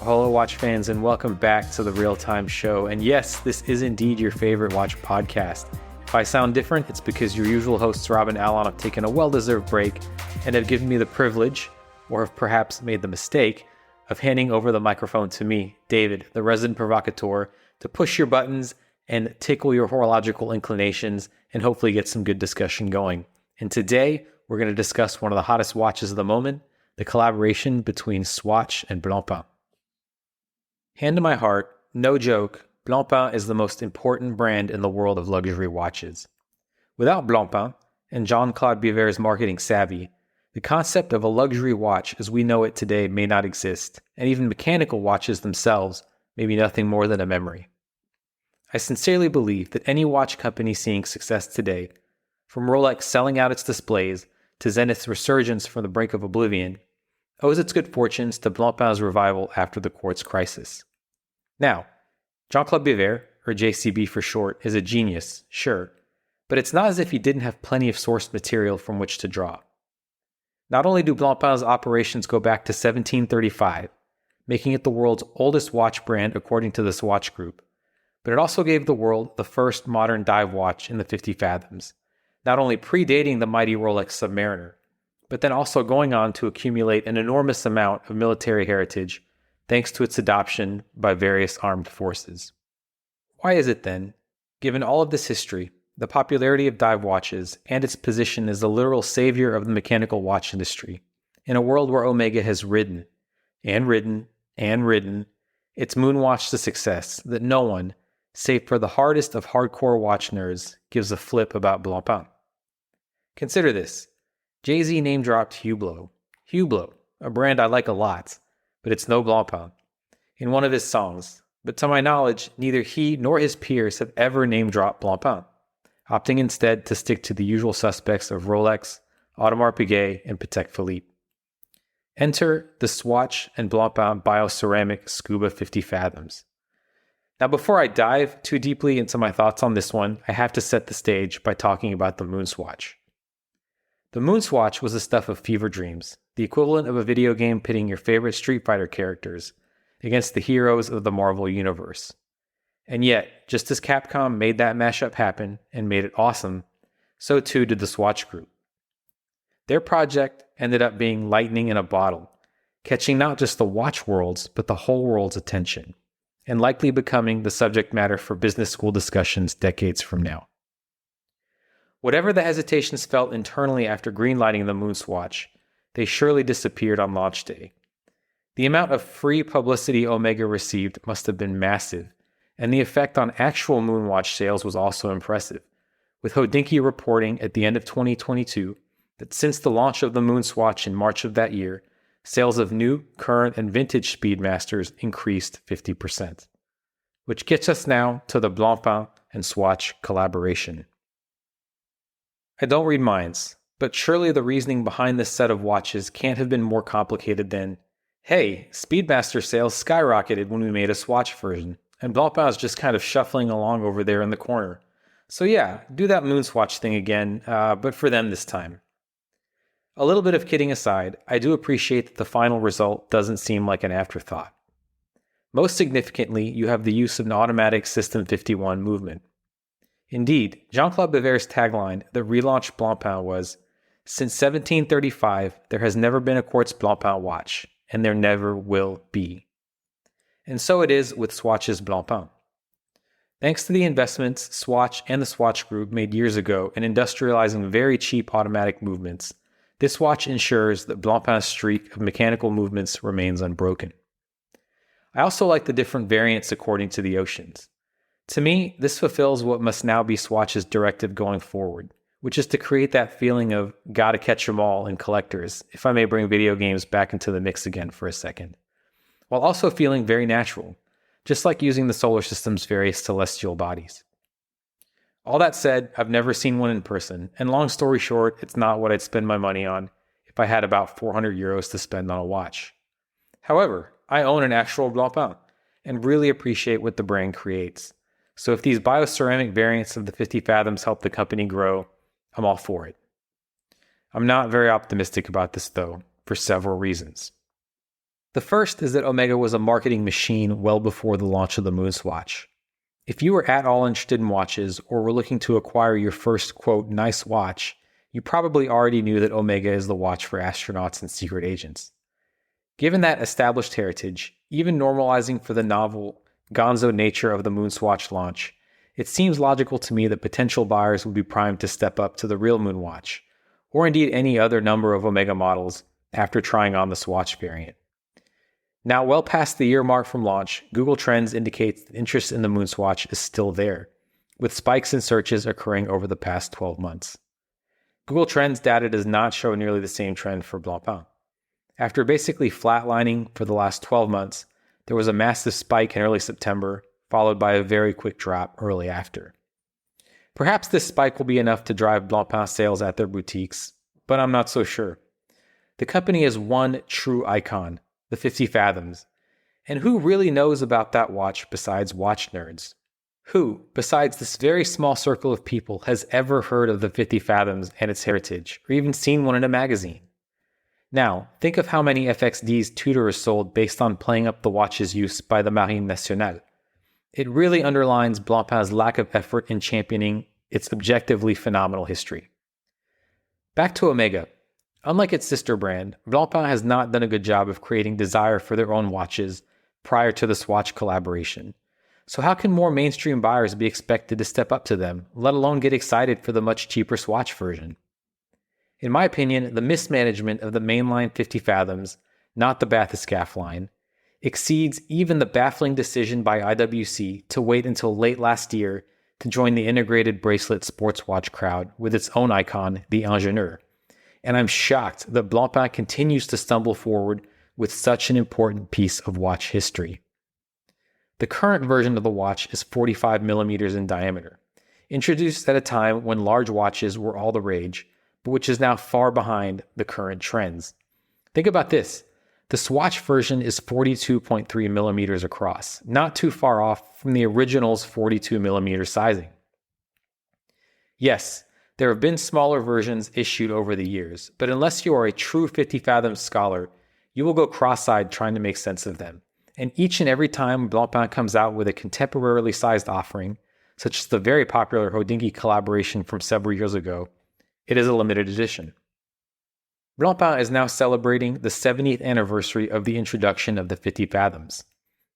Hello, watch fans, and welcome back to the Real Time Show. And yes, this is indeed your favorite watch podcast. If I sound different, it's because your usual hosts, Rob and Alan, have taken a well-deserved break and have given me the privilege, or have perhaps made the mistake, of handing over the microphone to me, David, the resident provocateur, to push your buttons and tickle your horological inclinations and hopefully get some good discussion going. And today, we're going to discuss one of the hottest watches of the moment, the collaboration between Swatch and Blancpain. Hand to my heart, no joke, Blancpain is the most important brand in the world of luxury watches. Without Blancpain and Jean-Claude Biver's marketing savvy, the concept of a luxury watch as we know it today may not exist, and even mechanical watches themselves may be nothing more than a memory. I sincerely believe that any watch company seeing success today, from Rolex selling out its displays to Zenith's resurgence from the brink of oblivion, owes its good fortunes to Blancpain's revival after the quartz crisis. Now, Jean-Claude Biver, or JCB for short, is a genius, sure, but it's not as if he didn't have plenty of source material from which to draw. Not only do Blancpain's operations go back to 1735, making it the world's oldest watch brand according to the Swatch Group, but it also gave the world the first modern dive watch in the 50 Fathoms, not only predating the mighty Rolex Submariner, but then also going on to accumulate an enormous amount of military heritage thanks to its adoption by various armed forces. Why is it then, given all of this history, the popularity of dive watches, and its position as the literal savior of the mechanical watch industry, in a world where Omega has ridden its moonwatch to success, that no one, save for the hardest of hardcore watch nerds, gives a flip about Blancpain? Consider this. Jay-Z name-dropped Hublot. Hublot, a brand I like a lot, but it's no Blancpain, in one of his songs. But to my knowledge, neither he nor his peers have ever name-dropped Blancpain, opting instead to stick to the usual suspects of Rolex, Audemars Piguet, and Patek Philippe. Enter the Swatch and Blancpain Bioceramic Scuba 50 Fathoms. Now, before I dive too deeply into my thoughts on this one, I have to set the stage by talking about the Moon Swatch. The Moon Swatch was the stuff of fever dreams, the equivalent of a video game pitting your favorite Street Fighter characters against the heroes of the Marvel Universe. And yet, just as Capcom made that mashup happen and made it awesome, so too did the Swatch Group. Their project ended up being lightning in a bottle, catching not just the watch world's, but the whole world's attention, and likely becoming the subject matter for business school discussions decades from now. Whatever the hesitations felt internally after greenlighting the Moon Swatch, they surely disappeared on launch day. The amount of free publicity Omega received must have been massive, and the effect on actual Moonwatch sales was also impressive, with Hodinkee reporting at the end of 2022 that since the launch of the Moon Swatch in March of that year, sales of new, current, and vintage Speedmasters increased 50%. Which gets us now to the Blancpain and Swatch collaboration. I don't read minds, but surely the reasoning behind this set of watches can't have been more complicated than, hey, Speedmaster sales skyrocketed when we made a Swatch version, and Blancpain is just kind of shuffling along over there in the corner. So yeah, do that Moon Swatch thing again, but for them this time. A little bit of kidding aside, I do appreciate that the final result doesn't seem like an afterthought. Most significantly, you have the use of an automatic System 51 movement. Indeed, Jean-Claude Biver's tagline that relaunched Blancpain was, "Since 1735, there has never been a quartz Blancpain watch, and there never will be." And so it is with Swatch's Blancpain. Thanks to the investments Swatch and the Swatch Group made years ago in industrializing very cheap automatic movements, this watch ensures that Blancpain's streak of mechanical movements remains unbroken. I also like the different variants according to the oceans. To me, this fulfills what must now be Swatch's directive going forward, which is to create that feeling of gotta catch 'em all in collectors, if I may bring video games back into the mix again for a second, while also feeling very natural, just like using the solar system's various celestial bodies. All that said, I've never seen one in person, and long story short, it's not what I'd spend my money on if I had about 400 euros to spend on a watch. However, I own an actual Blancpain, and really appreciate what the brand creates. So if these bioceramic variants of the 50 Fathoms help the company grow, I'm all for it. I'm not very optimistic about this though, for several reasons. The first is that Omega was a marketing machine well before the launch of the Moon Swatch. If you were at all interested in watches or were looking to acquire your first, quote, nice watch, you probably already knew that Omega is the watch for astronauts and secret agents. Given that established heritage, even normalizing for the novel, gonzo nature of the Moon Swatch launch, it seems logical to me that potential buyers would be primed to step up to the real Moon Watch, or indeed any other number of Omega models after trying on the Swatch variant. Now, well past the year mark from launch, Google Trends indicates that interest in the Moon Swatch is still there, with spikes in searches occurring over the past 12 months. Google Trends data does not show nearly the same trend for Blancpain. After basically flatlining for the last 12 months, there was a massive spike in early September, followed by a very quick drop early after. Perhaps this spike will be enough to drive Blancpain sales at their boutiques, but I'm not so sure. The company has one true icon, the 50 Fathoms. And who really knows about that watch besides watch nerds? Who, besides this very small circle of people, has ever heard of the 50 Fathoms and its heritage, or even seen one in a magazine? Now, think of how many FXDs Tudor has sold based on playing up the watch's use by the Marine Nationale. It really underlines Blancpain's lack of effort in championing its objectively phenomenal history. Back to Omega. Unlike its sister brand, Blancpain has not done a good job of creating desire for their own watches prior to the Swatch collaboration. So how can more mainstream buyers be expected to step up to them, let alone get excited for the much cheaper Swatch version? In my opinion, the mismanagement of the mainline 50 Fathoms, not the Bathyscaphe line, exceeds even the baffling decision by IWC to wait until late last year to join the integrated bracelet sports watch crowd with its own icon, the Ingenieur. And I'm shocked that Blancpain continues to stumble forward with such an important piece of watch history. The current version of the watch is 45 millimeters in diameter, introduced at a time when large watches were all the rage, but which is now far behind the current trends. Think about this. The Swatch version is 42.3 millimeters across, not too far off from the original's 42 millimeter sizing. Yes, there have been smaller versions issued over the years, but unless you are a true 50 Fathoms scholar, you will go cross-eyed trying to make sense of them. And each and every time Blancpain comes out with a contemporarily sized offering, such as the very popular Hodinkee collaboration from several years ago, it is a limited edition. Blancpain is now celebrating the 70th anniversary of the introduction of the 50 Fathoms.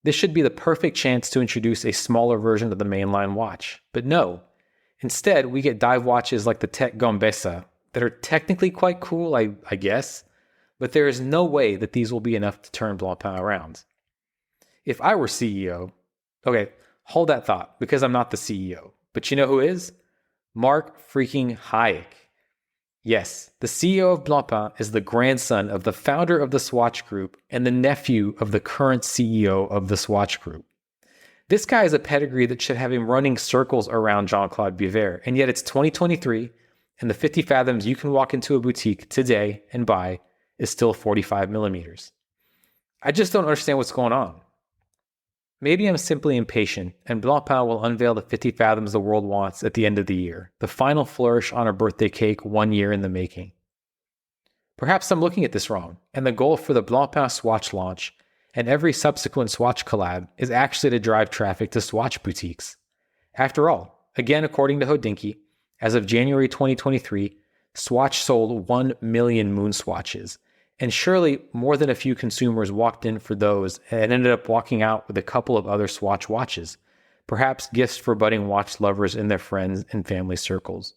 This should be the perfect chance to introduce a smaller version of the mainline watch, but no. Instead, we get dive watches like the Tech Gombessa that are technically quite cool, I guess, but there is no way that these will be enough to turn Blancpain around. If I were CEO, okay, hold that thought because I'm not the CEO, but you know who is? Mark freaking Hayek. Yes, the CEO of Blancpain is the grandson of the founder of the Swatch Group and the nephew of the current CEO of the Swatch Group. This guy is a pedigree that should have him running circles around Jean-Claude Biver, and yet it's 2023, and the 50 Fathoms you can walk into a boutique today and buy is still 45 millimeters. I just don't understand what's going on. Maybe I'm simply impatient, and Blancpain will unveil the 50 Fathoms the world wants at the end of the year, the final flourish on a birthday cake 1 year in the making. Perhaps I'm looking at this wrong, and the goal for the Blancpain Swatch launch and every subsequent Swatch collab is actually to drive traffic to Swatch boutiques. After all, again according to Hodinkee, as of January 2023, Swatch sold 1 million Moon Swatches, and surely more than a few consumers walked in for those and ended up walking out with a couple of other Swatch watches, perhaps gifts for budding watch lovers in their friends and family circles.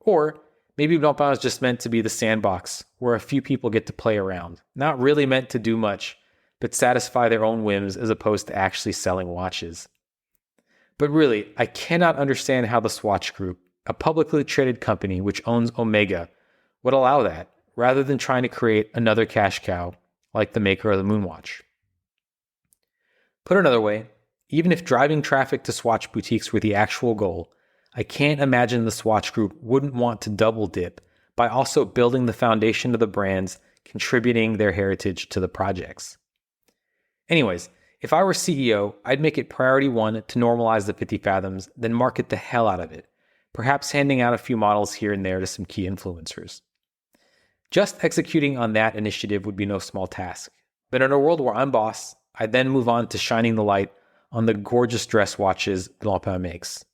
Or maybe Blancpain is just meant to be the sandbox where a few people get to play around, not really meant to do much, but satisfy their own whims as opposed to actually selling watches. But really, I cannot understand how the Swatch Group, a publicly traded company which owns Omega, would allow that, rather than trying to create another cash cow like the maker of the Moonwatch. Put another way, even if driving traffic to Swatch boutiques were the actual goal, I can't imagine the Swatch Group wouldn't want to double dip by also building the foundation of the brands, contributing their heritage to the projects. Anyways, if I were CEO, I'd make it priority 1 to normalize the 50 Fathoms, then market the hell out of it, perhaps handing out a few models here and there to some key influencers. Just executing on that initiative would be no small task, But in a world where I'm boss, I then move on to shining the light on the gorgeous dress watches Blancpain makes.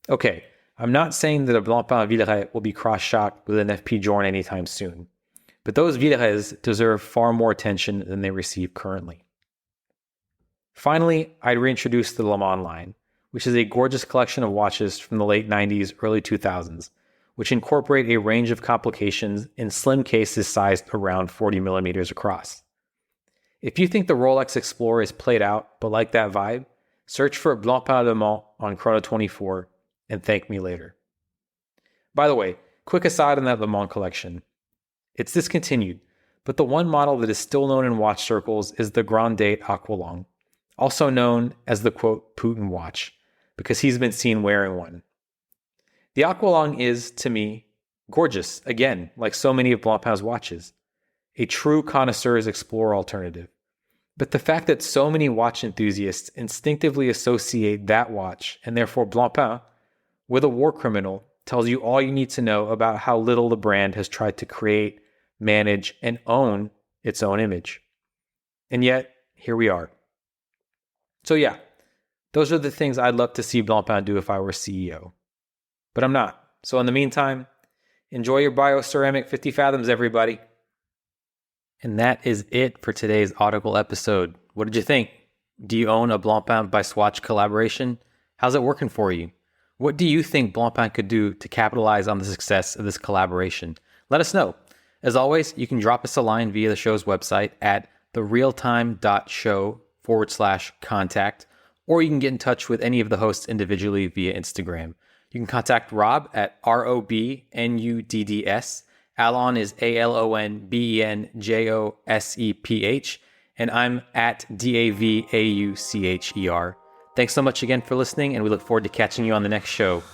Okay, I'm not saying that a Blancpain Villeray will be cross-shocked with an FP Journe anytime soon, but those Villerays deserve far more attention than they receive currently. Finally, I'd reintroduce the Le Mans line, which is a gorgeous collection of watches from the late 90s, early 2000s, which incorporate a range of complications in slim cases sized around 40 millimeters across. If you think the Rolex Explorer is played out but like that vibe, search for Blancpain Le Mans on Chrono24 and thank me later. By the way, quick aside on that Le Mans collection. It's discontinued, but the one model that is still known in watch circles is the Grand Date Aqualung, also known as the quote Putin watch, because he's been seen wearing one. The Aqualung is, to me, gorgeous, again, like so many of Blancpain's watches. A true connoisseur's Explorer alternative. But the fact that so many watch enthusiasts instinctively associate that watch, and therefore Blancpain, with a war criminal tells you all you need to know about how little the brand has tried to create, manage, and own its own image. And yet, here we are. So yeah, those are the things I'd love to see Blancpain do if I were CEO. But I'm not. So in the meantime, enjoy your bioceramic 50 Fathoms, everybody. And that is it for today's Audicle episode. What did you think? Do you own a Blancpain by Swatch collaboration? How's it working for you? What do you think Blancpain could do to capitalize on the success of this collaboration? Let us know. As always, you can drop us a line via the show's website at therealtime.show/contact, or you can get in touch with any of the hosts individually via Instagram. You can contact Rob at ROBNUDDS. Alon is ALONBENJOSEPH, and I'm at DAVAUCHER. Thanks so much again for listening, and we look forward to catching you on the next show.